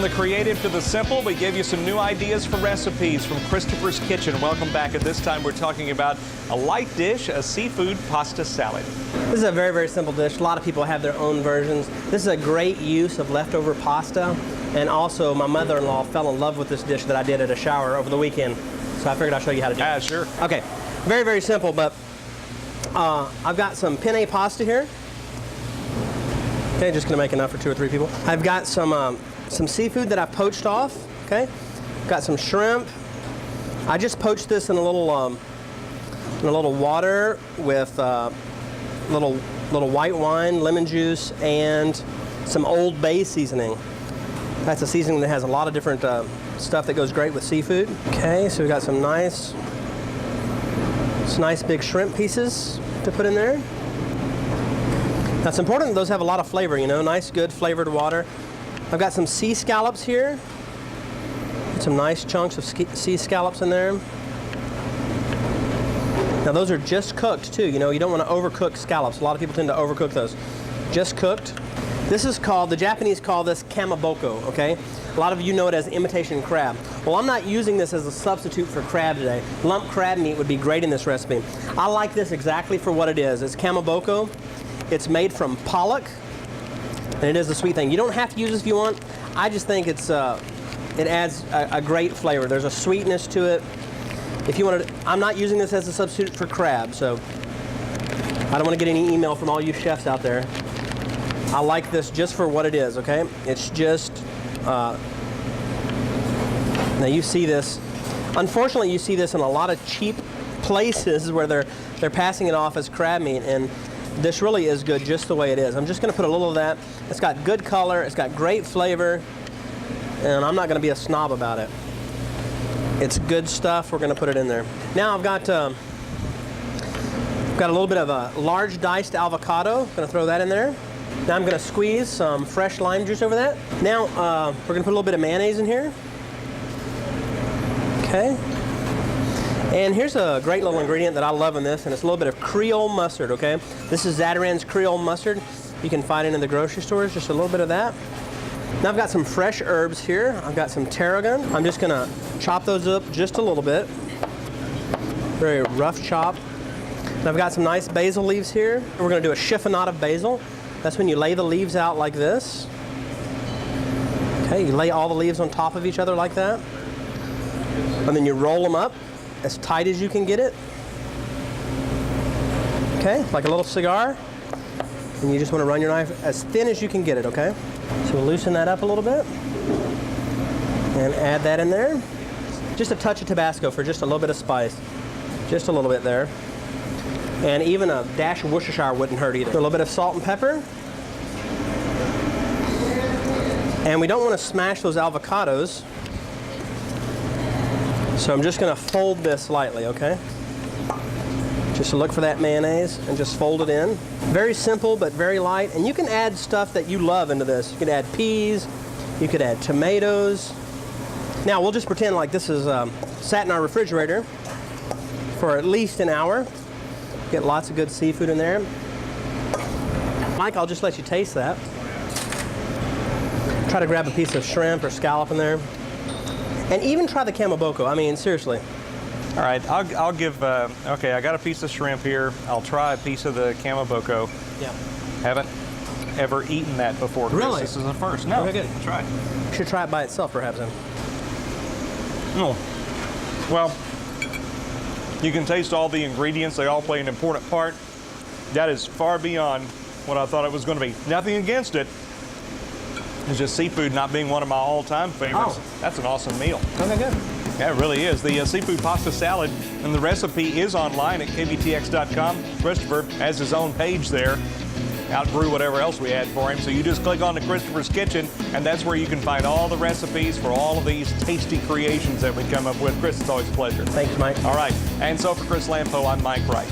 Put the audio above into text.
From the creative to the simple, we gave you some new ideas for recipes from Christopher's Kitchen. Welcome back. At this time, we're talking about a light dish, a seafood pasta salad. This is a very, very simple dish. A lot of people have their own versions. This is a great use of leftover pasta. And also, my mother-in-law fell in love with this dish that I did at a shower over the weekend. So I figured I'd show you how to do it. Yeah, sure. Okay, very, very simple, but I've got some penne pasta here. Okay, just gonna make enough for 2 or 3 people. I've got some seafood that I poached off, okay? Got some shrimp. I just poached this in a little water with little white wine, lemon juice, and some Old Bay seasoning. That's a seasoning that has a lot of different stuff that goes great with seafood. Okay, so we've got some nice big shrimp pieces to put in there. Now it's important that those have a lot of flavor, you know, nice, good flavored water. I've got some sea scallops here. Some nice chunks of sea scallops in there. Now those are just cooked too, you know, you don't want to overcook scallops. A lot of people tend to overcook those. Just cooked. This is called, the Japanese call this kamaboko, okay? A lot of you know it as imitation crab. Well, I'm not using this as a substitute for crab today. Lump crab meat would be great in this recipe. I like this exactly for what it is. It's kamaboko. It's made from pollock, and it is a sweet thing. You don't have to use this if you want. I just think it adds a great flavor. There's a sweetness to it. If you want to, I'm not using this as a substitute for crab, so I don't want to get any email from all you chefs out there. I like this just for what it is, okay? It's just, now you see this, unfortunately you see this in a lot of cheap places where they're passing it off as crab meat, and this really is good just the way it is. I'm just going to put a little of that. It's got good color, it's got great flavor, and I'm not going to be a snob about it. It's good stuff. We're going to put it in there. Now I've got a little bit of a large diced avocado. I'm going to throw that in there. Now I'm going to squeeze some fresh lime juice over that. Now we're going to put a little bit of mayonnaise in here. Okay. And here's a great little ingredient that I love in this, and it's a little bit of Creole mustard, okay? This is Zatarain's Creole mustard. You can find it in the grocery stores, just a little bit of that. Now I've got some fresh herbs here. I've got some tarragon. I'm just gonna chop those up just a little bit. Very rough chop. And I've got some nice basil leaves here. We're gonna do a chiffonade of basil. That's when you lay the leaves out like this. Okay, you lay all the leaves on top of each other like that. And then you roll them up as tight as you can get it. Okay, like a little cigar. And you just want to run your knife as thin as you can get it, okay? So we'll loosen that up a little bit. And add that in there. Just a touch of Tabasco for just a little bit of spice. Just a little bit there. And even a dash of Worcestershire wouldn't hurt either. A little bit of salt and pepper. And we don't want to smash those avocados. So I'm just going to fold this lightly, okay? Just to look for that mayonnaise and just fold it in. Very simple, but very light. And you can add stuff that you love into this. You could add peas, you could add tomatoes. Now we'll just pretend like this is sat in our refrigerator for at least an hour. Get lots of good seafood in there. Mike, I'll just let you taste that. Try to grab a piece of shrimp or scallop in there. And even try the kamaboko. I mean, seriously. All right, I'll give, okay, I got a piece of shrimp here. I'll try a piece of the kamaboko. Yeah. Haven't ever eaten that before, Chris. Really? This is the first. No, Okay, good. I'll try it. You should try it by itself, perhaps, then. Oh, well, you can taste all the ingredients. They all play an important part. That is far beyond what I thought it was going to be. Nothing against it. It's just seafood not being one of my all-time favorites. Oh. That's an awesome meal. Okay, good. Yeah, it really is. The seafood pasta salad, and the recipe is online at kvtx.com. Christopher has his own page there. Outgrew whatever else we had for him. So you just click on to Christopher's Kitchen, and that's where you can find all the recipes for all of these tasty creations that we come up with. Chris, it's always a pleasure. Thanks, Mike. All right. And so for Chris Lampo, I'm Mike Wright.